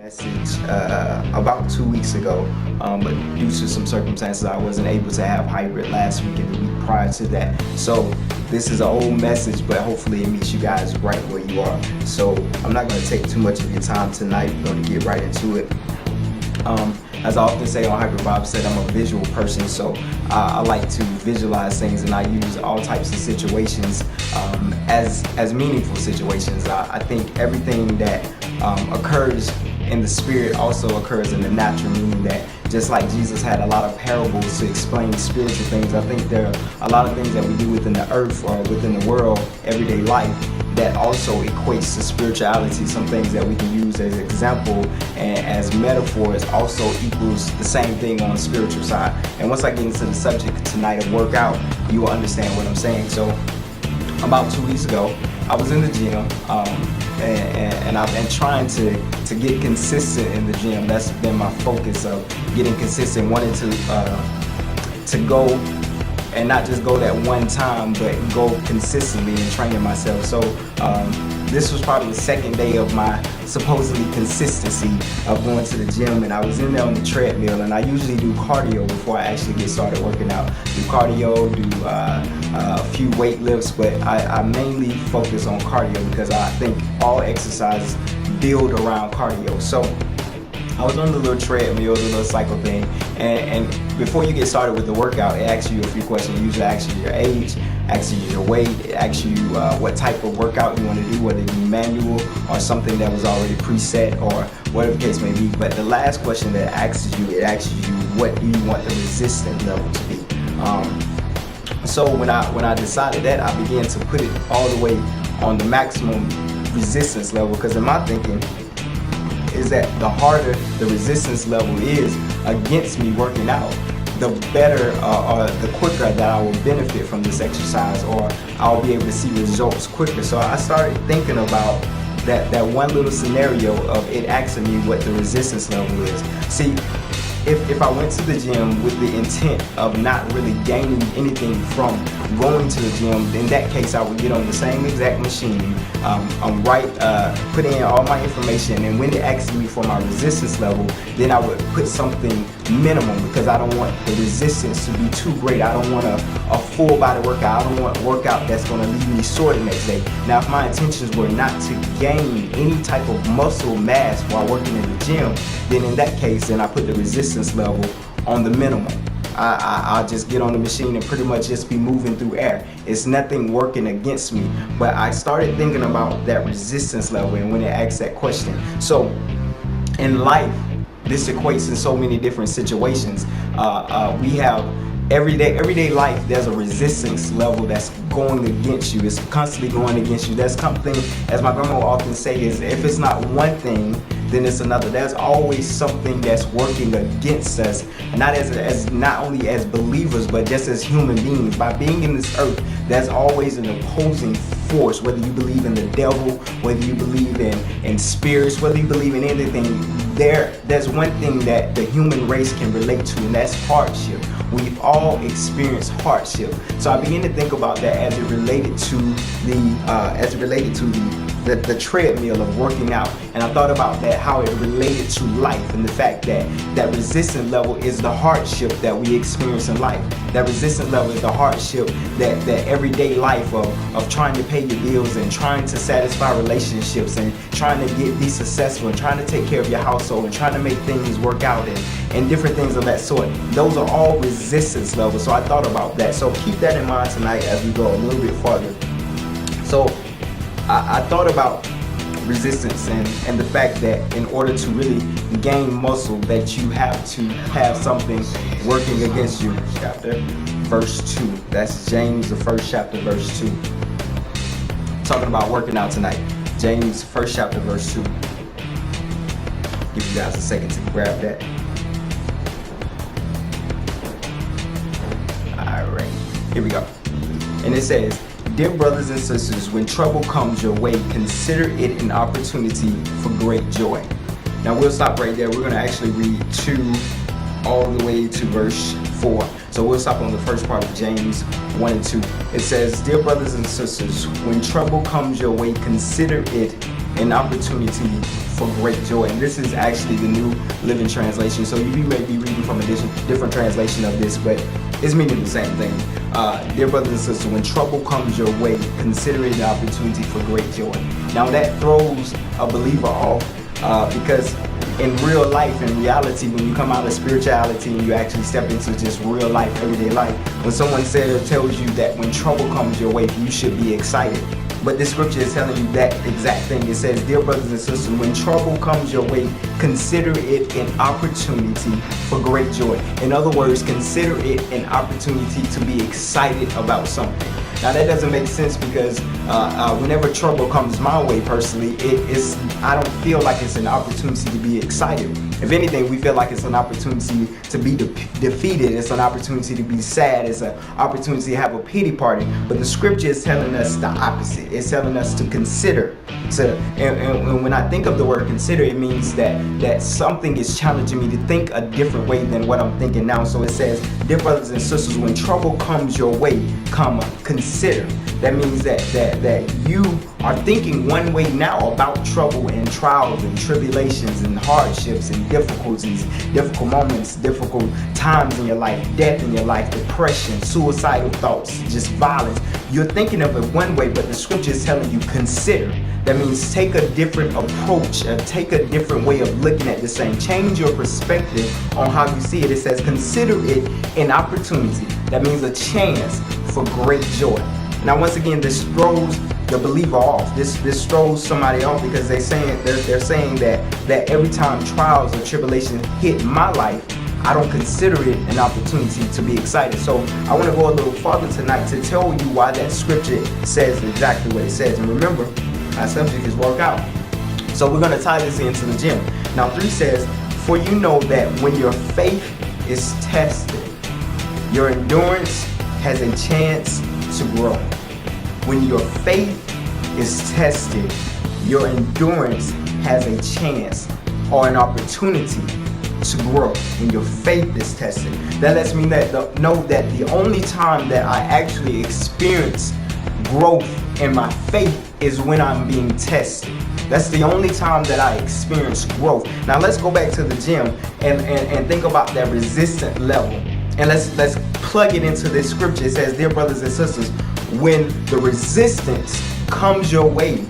message about 2 weeks ago, but due to some circumstances I wasn't able to have hybrid last week and the week prior to that. So this is an old message, but hopefully it meets you guys right where you are. So I'm not going to take too much of your time tonight. We're going to get right into it. As I often say on Hybrid Bob said, I'm a visual person, so I like to visualize things, and I use all types of situations as meaningful situations. I think everything that occurs in the spirit also occurs in the natural, meaning that just like Jesus had a lot of parables to explain spiritual things, I think there are a lot of things that we do within the earth or within the world, everyday life, that also equates to spirituality. Some things that we can use as example and as metaphors also equals the same thing on the spiritual side. And once I get into the subject tonight of workout, you will understand what I'm saying. So about 2 weeks ago, I was in the gym, and I've been trying to get consistent in the gym. That's been my focus of getting consistent, wanting to go and not just go that one time, but go consistently and training myself. So this was probably the second day of my supposedly consistency of going to the gym, and I was in there on the treadmill, and I usually do cardio before I actually get started working out. Do cardio, do a few weight lifts, but I mainly focus on cardio because I think all exercises build around cardio. So I was on the little treadmill, the little cycle thing, and before you get started with the workout, it asks you a few questions. It usually asks you your age, asks you your weight, it asks you what type of workout you want to do, whether it be manual or something that was already preset or whatever the case may be. But the last question that it asks you what do you want the resistance level to be. So when I decided that, I began to put it all the way on the maximum resistance level, because in my thinking is that the harder the resistance level is against me working out, the better or the quicker that I will benefit from this exercise, or I'll be able to see results quicker. So I started thinking about that one little scenario of it asking me what the resistance level is. See, if I went to the gym with the intent of not really gaining anything from going to the gym, in that case I would get on the same exact machine, put in all my information, and when it asks me for my resistance level, then I would put something minimum, because I don't want the resistance to be too great. I don't want a full body workout. I don't want a workout that's going to leave me sore the next day. Now, if my intentions were not to gain any type of muscle mass while working in the gym, then in that case, then I put the resistance level on the minimum. I'll just get on the machine and pretty much just be moving through air. It's nothing working against me. But I started thinking about that resistance level, and when it asks that question. So in life, this equates in so many different situations. We have everyday life, there's a resistance level that's going against you. It's constantly going against you. That's something, as my grandma would often say, is if it's not one thing, then it's another. There's always something that's working against us, and not only as believers, but just as human beings. By being in this earth, there's always an opposing force. Whether you believe in the devil, whether you believe in spirits, whether you believe in anything, there's one thing that the human race can relate to, and that's hardship. We've all experienced hardship. So I began to think about that as it related to the treadmill of working out, and I thought about that, how it related to life, and the fact that resistance level is the hardship that we experience in life. That resistance level is the hardship that everyday life of trying to pay your bills and trying to satisfy relationships and trying to be successful and trying to take care of your household and trying to make things work out and different things of that sort. Those are all resistance levels. So I thought about that. So keep that in mind tonight as we go a little bit farther. So I thought about resistance and the fact that in order to really gain muscle, that you have to have something working against you. Chapter, verse 2. That's James, the first chapter, verse 2. Talking about working out tonight. James, first chapter, verse 2. Give you guys a second to grab that. Alright, here we go. And it says, "Dear brothers and sisters, when trouble comes your way, consider it an opportunity for great joy." Now we'll stop right there. We're going to actually read 2 all the way to verse 4. So we'll stop on the first part of James 1 and 2. It says, "Dear brothers and sisters, when trouble comes your way, consider it an opportunity for great joy. And this is actually the New Living Translation. So you may be reading from a different translation of this, but it's meaning the same thing. Dear brothers and sisters, when trouble comes your way, consider it an opportunity for great joy. Now that throws a believer off because in real life, in reality, when you come out of spirituality and you actually step into just real life, everyday life, when someone says or tells you that when trouble comes your way, you should be excited. But this scripture is telling you that exact thing. It says, dear brothers and sisters, when trouble comes your way, consider it an opportunity for great joy. In other words, consider it an opportunity to be excited about something. Now that doesn't make sense because whenever trouble comes my way personally, I don't feel like it's an opportunity to be excited. If anything, we feel like it's an opportunity to be defeated. It's an opportunity to be sad. It's an opportunity to have a pity party. But the scripture is telling us the opposite. It's telling us to consider. And when I think of the word consider, it means that something is challenging me to think a different way than what I'm thinking now. So it says, dear brothers and sisters, when trouble comes your way, consider. That means that you are thinking one way now about trouble and trials and tribulations and hardships and difficulties, difficult moments, difficult times in your life, death in your life, depression, suicidal thoughts, just violence. You're thinking of it one way, but the scripture is telling you consider. That means take a different approach, take a different way of looking at this thing. Change your perspective on how you see it. It says consider it an opportunity. That means a chance for great joy. Now once again, this throws the believer off. This throws somebody off because they're saying that every time trials or tribulations hit my life, I don't consider it an opportunity to be excited. So I want to go a little farther tonight to tell you why that scripture says exactly what it says. And remember, our subject is workout. So we're going to tie this into the gym. Now 3 says, for you know that when your faith is tested, your endurance has a chance to grow. When your faith is tested, your endurance has a chance or an opportunity to grow. When your faith is tested, that lets me know that the only time that I actually experience growth in my faith is when I'm being tested. That's the only time that I experience growth. Now let's go back to the gym and think about that resistance level. And let's plug it into this scripture. It says, dear brothers and sisters, when the resistance comes your way,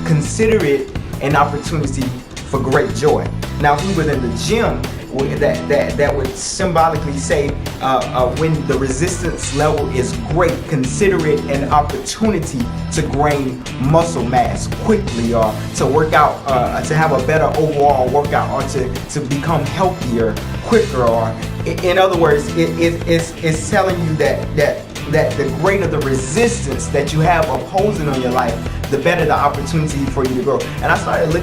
consider it an opportunity for great joy. Now, if we were in the gym, that would symbolically say when the resistance level is great, consider it an opportunity to gain muscle mass quickly, or to work out, to have a better overall workout, or to become healthier quicker. Or in other words, it's telling you that the greater the resistance that you have opposing on your life, the better the opportunity for you to grow. And I started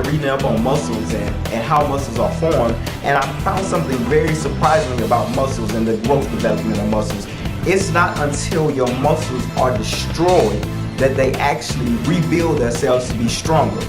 reading up on muscles and how muscles are formed, and I found something very surprising about muscles and the growth development of muscles. It's not until your muscles are destroyed that they actually rebuild themselves to be stronger.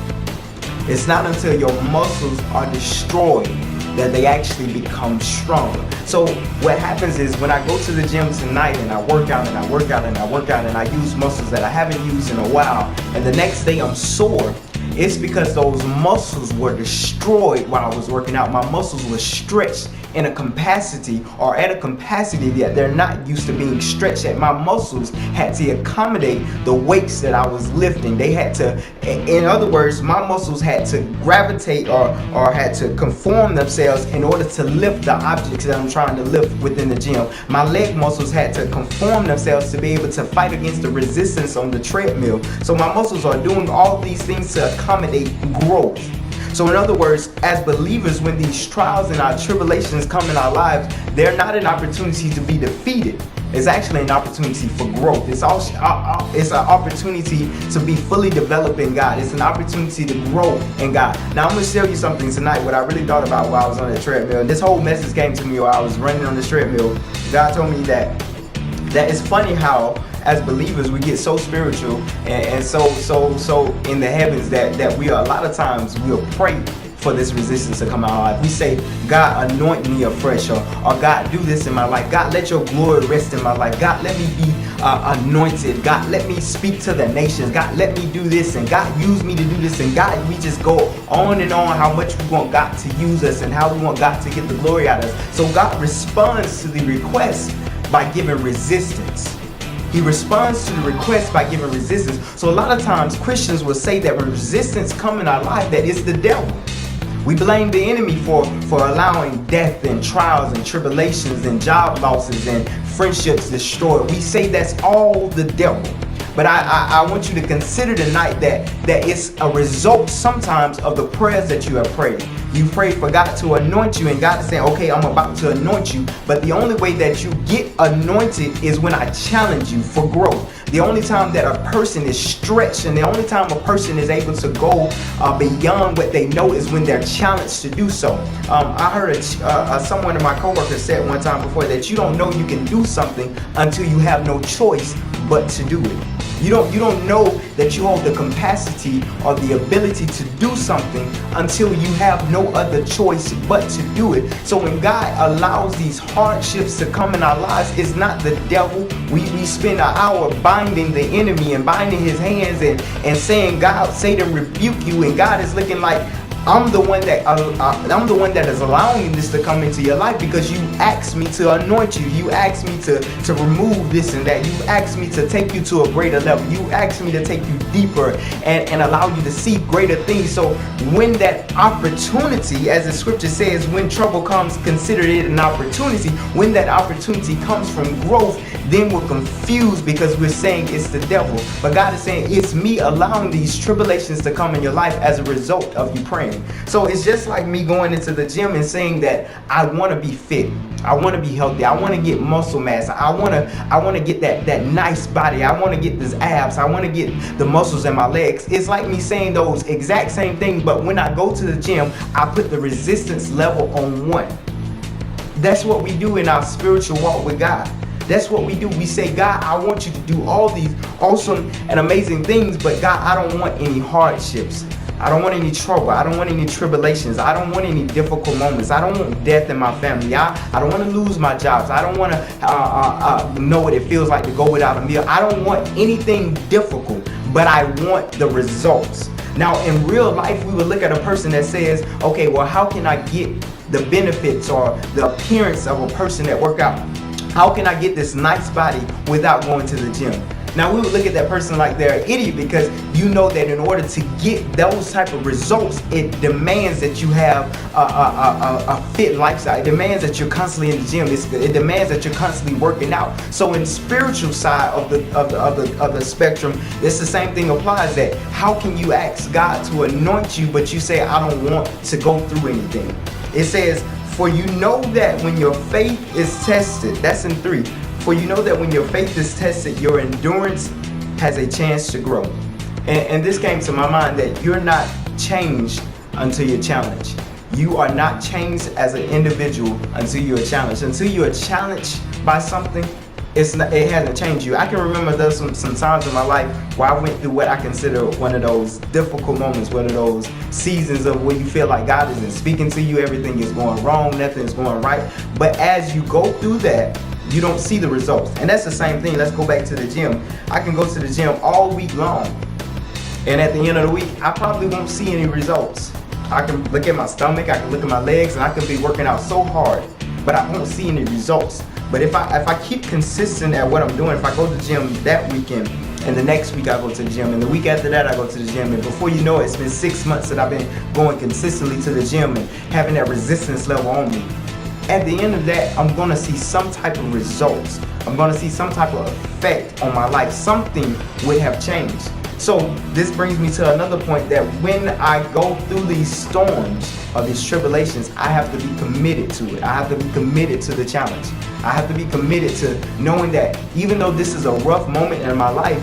It's not until your muscles are destroyed that they actually become stronger. So what happens is when I go to the gym tonight and I work out and I work out and I work out and I use muscles that I haven't used in a while, and the next day I'm sore, it's because those muscles were destroyed while I was working out. My muscles were stretched in a capacity, or at a capacity that they're not used to being stretched at. My muscles had to accommodate the weights that I was lifting. They had to, in other words, my muscles had to gravitate or had to conform themselves in order to lift the objects that I'm trying to lift within the gym. My leg muscles had to conform themselves to be able to fight against the resistance on the treadmill. So my muscles are doing all these things to accommodate growth. So in other words, as believers, when these trials and our tribulations come in our lives, they're not an opportunity to be defeated. It's actually an opportunity for growth. It's an opportunity to be fully developed in God. It's an opportunity to grow in God. Now I'm going to tell you something tonight, what I really thought about while I was on the treadmill. This whole message came to me while I was running on the treadmill. God told me that it's funny how as believers we get so spiritual and so in the heavens that we are a lot of times we'll pray for this resistance to come out of our life. We say, God, anoint me afresh, or God, do this in my life. God, let your glory rest in my life. God, let me be anointed. God, let me speak to the nations. God, let me do this, and God, use me to do this. And God, we just go on and on how much we want God to use us and how we want God to get the glory out of us. So God responds to the request by giving resistance. He responds to the request by giving resistance. So a lot of times Christians will say that when resistance comes in our life, that it's the devil. We blame the enemy for allowing death and trials and tribulations and job losses and friendships destroyed. We say that's all the devil. But I want you to consider tonight that it's a result sometimes of the prayers that you have prayed. You prayed for God to anoint you, and God is saying, okay, I'm about to anoint you. But the only way that you get anointed is when I challenge you for growth. The only time that a person is stretched and the only time a person is able to go beyond what they know is when they're challenged to do so. I heard someone of my coworkers said one time before that you don't know you can do something until you have no choice but to do it. You don't know that you hold the capacity or the ability to do something until you have no other choice but to do it. So when God allows these hardships to come in our lives, it's not the devil. We spend an hour binding the enemy and binding his hands and saying, God, Satan rebuke you, and God is looking like, I'm the one that is allowing this to come into your life because you asked me to anoint you. You asked me to remove this and that. You asked me to take you to a greater level. You asked me to take you deeper and allow you to see greater things. So when that opportunity, as the scripture says, when trouble comes, consider it an opportunity. When that opportunity comes from growth, then we're confused because we're saying it's the devil. But God is saying it's me allowing these tribulations to come in your life as a result of you praying. So it's just like me going into the gym and saying that I want to be fit. I want to be healthy. I want to get muscle mass. I want to get that nice body. I want to get these abs. I want to get the muscles in my legs. It's like me saying those exact same things, but when I go to the gym, I put the resistance level on 1. That's what we do in our spiritual walk with God. That's what we do. We say, God, I want you to do all these awesome and amazing things, but God, I don't want any hardships. I don't want any trouble. I don't want any tribulations. I don't want any difficult moments. I don't want death in my family. I don't want to lose my jobs. I don't want to know what it feels like to go without a meal. I don't want anything difficult, but I want the results. Now, in real life, we would look at a person that says, okay, well, how can I get the benefits or the appearance of a person that work out? How can I get this nice body without going to the gym? Now, we would look at that person like they're an idiot because you know that in order to get those type of results, it demands that you have a fit lifestyle. It demands that you're constantly in the gym. It demands that you're constantly working out. So in spiritual side of the spectrum, it's the same thing applies. That how can you ask God to anoint you, but you say, I don't want to go through anything? It says, for you know that when your faith is tested, that's in 3. For you know that when your faith is tested, your endurance has a chance to grow. And this came to my mind that you're not changed until you're challenged. You are not changed as an individual until you're challenged. Until you're challenged by something, it hasn't changed you. I can remember there's some times in my life where I went through what I consider one of those difficult moments, one of those seasons of where you feel like God isn't speaking to you, everything is going wrong, nothing is going right. But as you go through that, you don't see the results. And that's the same thing. Let's go back to the gym. I can go to the gym all week long, and at the end of the week, I probably won't see any results. I can look at my stomach, I can look at my legs, and I can be working out so hard, but I won't see any results. But if I keep consistent at what I'm doing, if I go to the gym that weekend, and the next week I go to the gym, and the week after that I go to the gym, and before you know it, it's been 6 months that I've been going consistently to the gym and having that resistance level on me. At the end of that, I'm going to see some type of results. I'm going to see some type of effect on my life. Something would have changed. So this brings me to another point, that when I go through these storms or these tribulations, I have to be committed to it. I have to be committed to the challenge. I have to be committed to knowing that even though this is a rough moment in my life,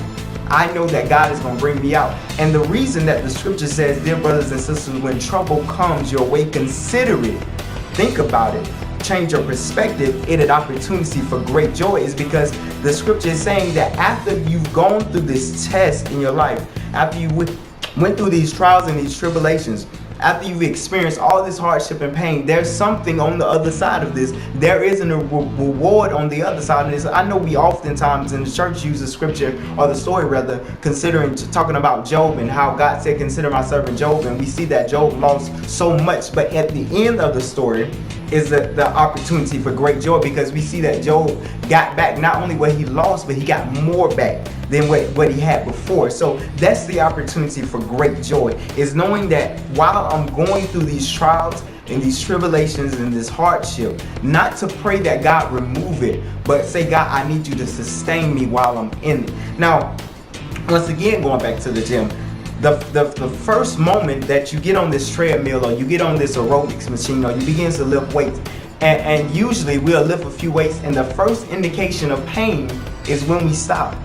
I know that God is going to bring me out. And the reason that the scripture says, dear brothers and sisters, when trouble comes your way, consider it. Think about it. Change your perspective, it an opportunity for great joy, is because the scripture is saying that after you've gone through this test in your life, after you went through these trials and these tribulations, after you've experienced all this hardship and pain, there's something on the other side of this. There isn't a reward on the other side of this. I know we oftentimes in the church use the scripture, or the story rather, talking about Job and how God said, consider my servant Job, and we see that Job lost so much, but at the end of the story is the opportunity for great joy, because we see that Job got back not only what he lost, but he got more back than what he had before. So that's the opportunity for great joy, is knowing that while I'm going through these trials and these tribulations and this hardship, not to pray that God remove it, but say, God, I need you to sustain me while I'm in it. Now, once again, going back to the gym, the first moment that you get on this treadmill, or you get on this aerobics machine, or you begin to lift weights, and usually we'll lift a few weights, and the first indication of pain is when we stop.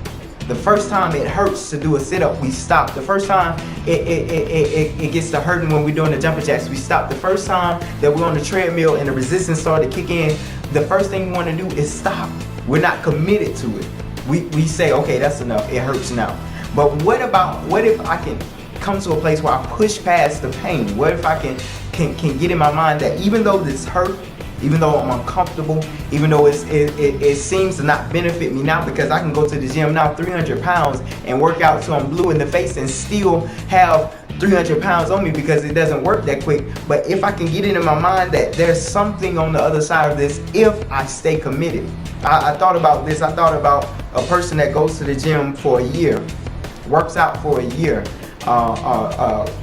The first time it hurts to do a sit-up, we stop. The first time it gets to hurting when we're doing the jumping jacks, we stop. The first time that we're on the treadmill and the resistance started to kick in, the first thing we want to do is stop. We're not committed to it. We say, okay, that's enough. It hurts now. But what if I can come to a place where I push past the pain? What if I can get in my mind that even though this hurt, even though I'm uncomfortable, even though it seems to not benefit me now, because I can go to the gym now 300 pounds and work out till I'm blue in the face and still have 300 pounds on me because it doesn't work that quick. But if I can get it in my mind that there's something on the other side of this if I stay committed. I thought about this. I thought about a person that goes to the gym for a year, works out for a year,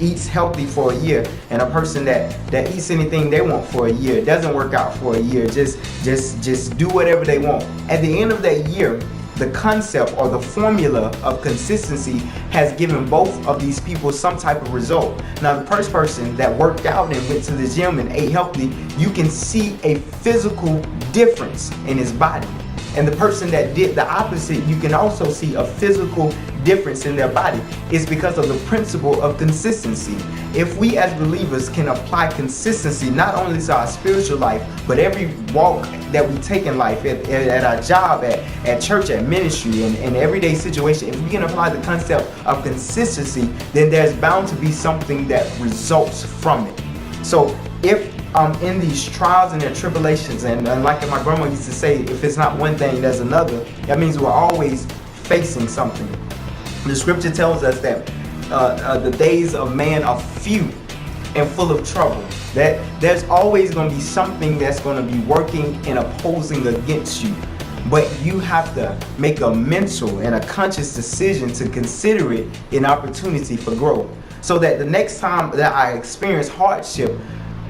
eats healthy for a year, and a person that eats anything they want for a year, doesn't work out for a year, just do whatever they want. At the end of that year, the concept or the formula of consistency has given both of these people some type of result. Now, the first person that worked out and went to the gym and ate healthy, you can see a physical difference in his body. And the person that did the opposite, you can also see a physical difference in their body. It's because of the principle of consistency. If we as believers can apply consistency not only to our spiritual life, but every walk that we take in life, at our job, at church, at ministry, and everyday situation, if we can apply the concept of consistency, then there's bound to be something that results from it. So if I'm in these trials and their tribulations, and like my grandma used to say, if it's not one thing, there's another. That means we're always facing something. The scripture tells us that the days of man are few and full of trouble. That there's always going to be something that's going to be working and opposing against you. But you have to make a mental and a conscious decision to consider it an opportunity for growth. So that the next time that I experience hardship,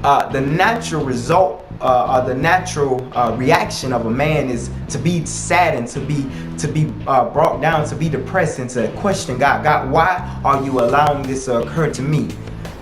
the natural result or the natural reaction of a man is to be saddened, to be brought down, to be depressed, and to question God. God, why are you allowing this to occur to me?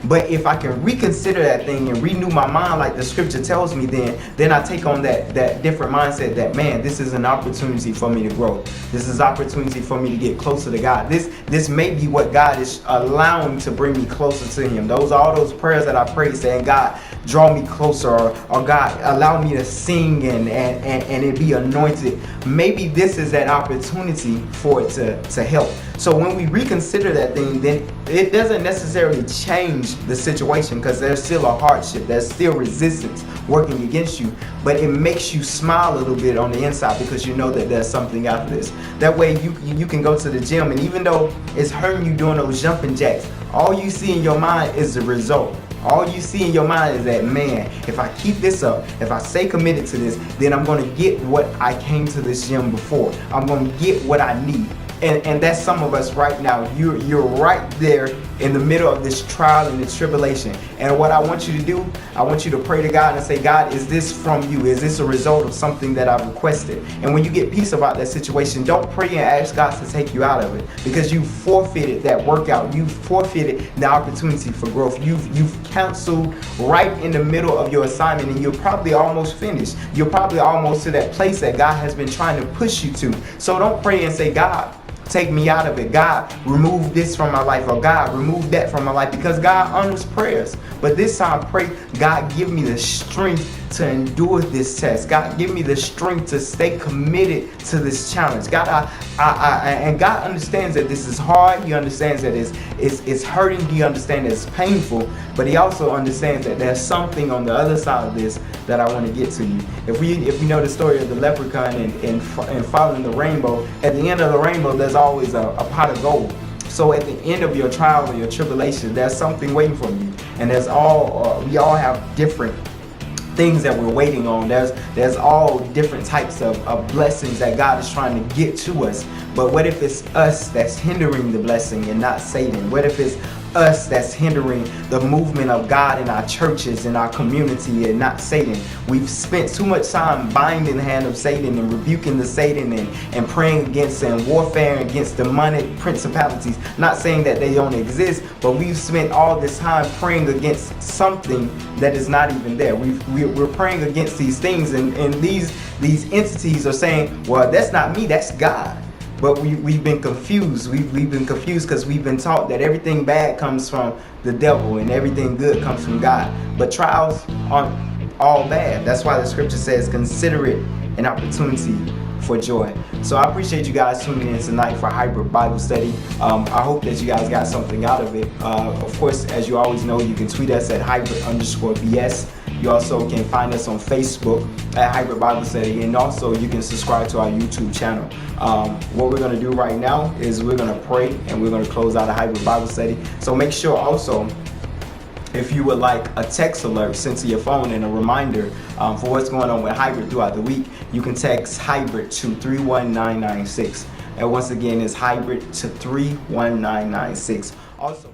But if I can reconsider that thing and renew my mind like the scripture tells me, then I take on that different mindset that, man, this is an opportunity for me to grow. This is an opportunity for me to get closer to God. This may be what God is allowing to bring me closer to Him. All those prayers that I prayed saying, God, draw me closer, or God, allow me to sing and it be anointed. Maybe this is that opportunity for it to help. So when we reconsider that thing, then it doesn't necessarily change the situation, because there's still a hardship, there's still resistance working against you, but it makes you smile a little bit on the inside because you know that there's something after this. That way you can go to the gym, and even though it's hurting you doing those jumping jacks, all you see in your mind is the result. All you see in your mind is that, man, if I keep this up, if I stay committed to this, then I'm going to get what I came to this gym before. I'm going to get what I need. And that's some of us right now. You're right there in the middle of this trial and this tribulation. And what I want you to do, I want you to pray to God and say, God, is this from you? Is this a result of something that I've requested? And when you get peace about that situation, don't pray and ask God to take you out of it, because you forfeited that workout. You forfeited the opportunity for growth. You've canceled right in the middle of your assignment, and you're probably almost finished. You're probably almost to that place that God has been trying to push you to. So don't pray and say, God, take me out of it. God, remove this from my life, or God, remove that from my life, because God honors prayers. But this time I pray, God, give me the strength to endure this test. God, give me the strength to stay committed to this challenge. God, and God understands that this is hard. He understands that it's hurting. He understands that it's painful. But He also understands that there's something on the other side of this that I want to get to you. If we know the story of the leprechaun and following the rainbow, at the end of the rainbow, there's always a pot of gold. So at the end of your trial or your tribulation, there's something waiting for you. And we all have different things that we're waiting on. There's all different types of blessings that God is trying to get to us. But what if it's us that's hindering the blessing and not Satan? What if it's us that's hindering the movement of God in our churches, in our community, and not Satan? We've spent too much time binding the hand of Satan and rebuking the Satan and praying against and warfare against demonic principalities. Not saying that they don't exist, but we've spent all this time praying against something that is not even there. We're praying against these things, and these entities are saying, well, that's not me, that's God. But we've been confused. We've been confused because we've been taught that everything bad comes from the devil and everything good comes from God. But trials aren't all bad. That's why the scripture says, consider it an opportunity for joy. So I appreciate you guys tuning in tonight for Hybrid Bible Study. I hope that you guys got something out of it. Of course, as you always know, you can tweet us at hybrid_BS. You also can find us on Facebook at Hybrid Bible Study, and also you can subscribe to our YouTube channel. What we're going to do right now is we're going to pray and we're going to close out a Hybrid Bible Study. So make sure also, if you would like a text alert sent to your phone and a reminder for what's going on with Hybrid throughout the week, you can text Hybrid to 31996. And once again, it's Hybrid to 31996. Also,